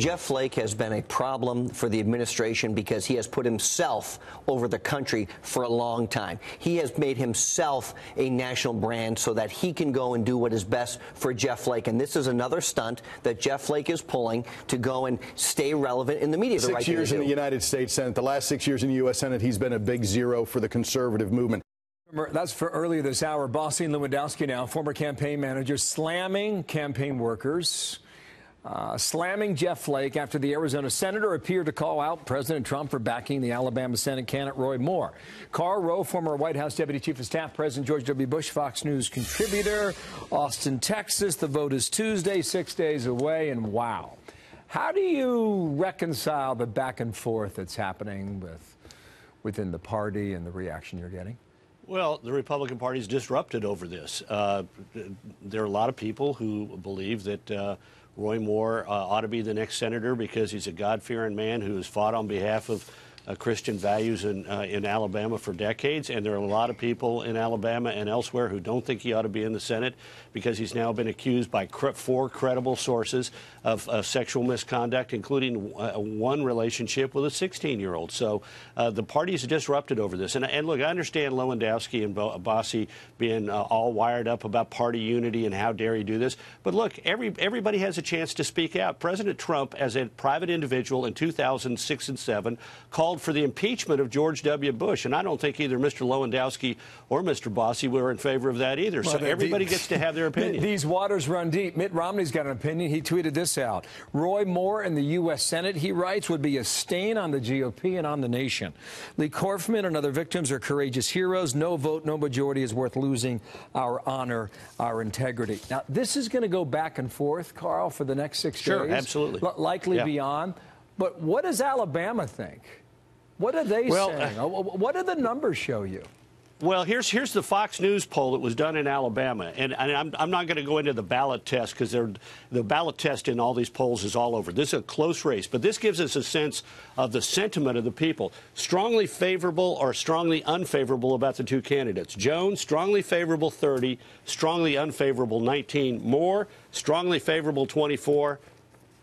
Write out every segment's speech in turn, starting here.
Jeff Flake has been a problem for the administration because he has put himself over the country for a long time. He has made himself a national brand so that he can go and do what is best for Jeff Flake. And this is another stunt that Jeff Flake is pulling to go and stay relevant in the media. 6 years in the United States Senate. The last 6 years in the U.S. Senate, he's been a big zero for the conservative movement. That's for earlier this hour. Bossy and Lewandowski now, former campaign manager, slamming campaign workers, slamming Jeff Flake after the Arizona senator appeared to call out President Trump for backing the Alabama Senate candidate Roy Moore. Karl Rove, former White House Deputy Chief of Staff, President George W. Bush, Fox News contributor, Austin, Texas. The vote is Tuesday, 6 days away, and wow. How do you reconcile the back and forth that's happening within the party and the reaction you're getting? Well, the Republican Party is disrupted over this. There are a lot of people who believe that Roy Moore ought to be the next senator because he's a God-fearing man who has fought on behalf of Christian values in Alabama for decades. And there are a lot of people in Alabama and elsewhere who don't think he ought to be in the Senate because he's now been accused by 4 credible sources of sexual misconduct, including one relationship with a 16-year-old. So the party is disrupted over this. And look, I understand Lewandowski and Bossy being all wired up about party unity and how dare he do this. But look, everybody has a chance to speak out. President Trump, as a private individual in 2006 and 2007, called for the impeachment of George W. Bush. And I don't think either Mr. Lewandowski or Mr. Bossy were in favor of that either. Well, so everybody gets to have their opinion. These waters run deep. Mitt Romney's got an opinion. He tweeted this out. Roy Moore in the U.S. Senate, he writes, would be a stain on the GOP and on the nation. Lee Corfman and other victims are courageous heroes. No vote, no majority is worth losing our honor, our integrity. Now, this is going to go back and forth, Karl, for the next 6 days. Sure, absolutely. Likely beyond. But what does Alabama think? What are they saying? What do the numbers show you? Well, here's the Fox News poll that was done in Alabama, and I'm not going to go into the ballot test because the ballot test in all these polls is all over. This is a close race, but this gives us a sense of the sentiment of the people. Strongly favorable or strongly unfavorable about the two candidates. Jones, strongly favorable 30, strongly unfavorable 19. Moore, strongly favorable 24,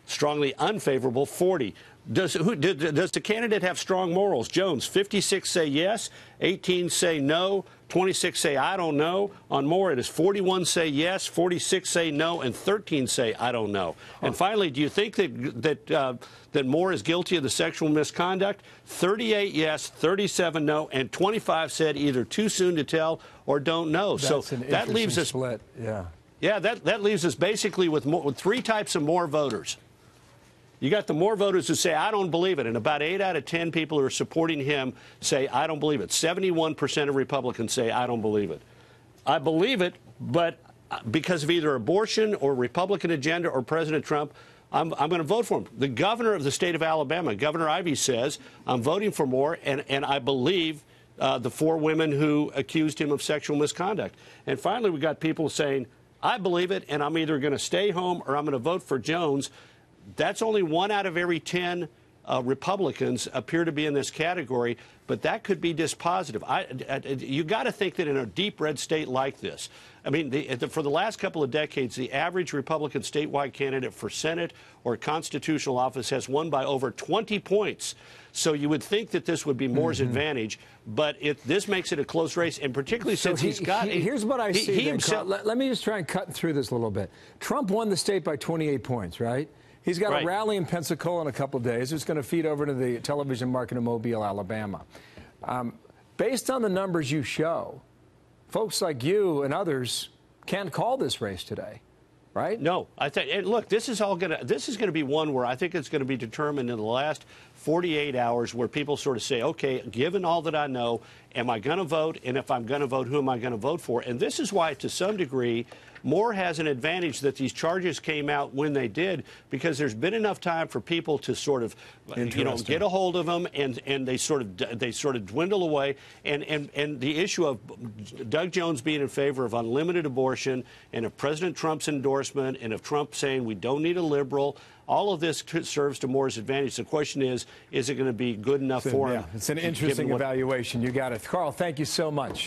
strongly unfavorable 40. Does the candidate have strong morals? Jones, 56 say yes, 18 say no, 26 say I don't know. On Moore, it is 41 say yes, 46 say no, and 13 say I don't know. And finally, do you think that Moore is guilty of the sexual misconduct? 38 yes, 37 no, and 25 said either too soon to tell or don't know. That's so that leaves us split. Yeah, that leaves us basically with 3 types of Moore voters. You got the Moore voters who say, I don't believe it. And about 8 out of 10 people who are supporting him say, I don't believe it. 71% of Republicans say, I don't believe it. I believe it, but because of either abortion or Republican agenda or President Trump, I'm going to vote for him. The governor of the state of Alabama, Governor Ivey, says, I'm voting for Moore, and I believe the 4 women who accused him of sexual misconduct. And finally, we got people saying, I believe it, and I'm either going to stay home or I'm going to vote for Jones. That's only 1 out of every 10 Republicans appear to be in this category, but that could be dispositive. You got to think that in a deep red state like this, I mean, for the last couple of decades, the average Republican statewide candidate for Senate or constitutional office has won by over 20 points. So you would think that this would be Moore's advantage, but this makes it a close race, and particularly since he's got... Here's what I see. Let me just try and cut through this a little bit. Trump won the state by 28 points, right? He's got a rally in Pensacola in a couple of days. It's going to feed over to the television market in Mobile, Alabama. Based on the numbers you show, folks like you and others can't call this race today, right? No, I think. And look, this is going to be one where I think it's going to be determined in the last 48 hours, where people sort of say, okay, given all that I know, am I going to vote? And if I'm going to vote, who am I going to vote for? And this is why, to some degree, Moore has an advantage that these charges came out when they did, because there's been enough time for people to sort of, get a hold of him, and they sort of dwindle away. And the issue of Doug Jones being in favor of unlimited abortion, and of President Trump's endorsement, and of Trump saying we don't need a liberal, all of this serves to Moore's advantage. The question is it going to be good enough for him? It's an interesting evaluation. You got it. Karl, thank you so much.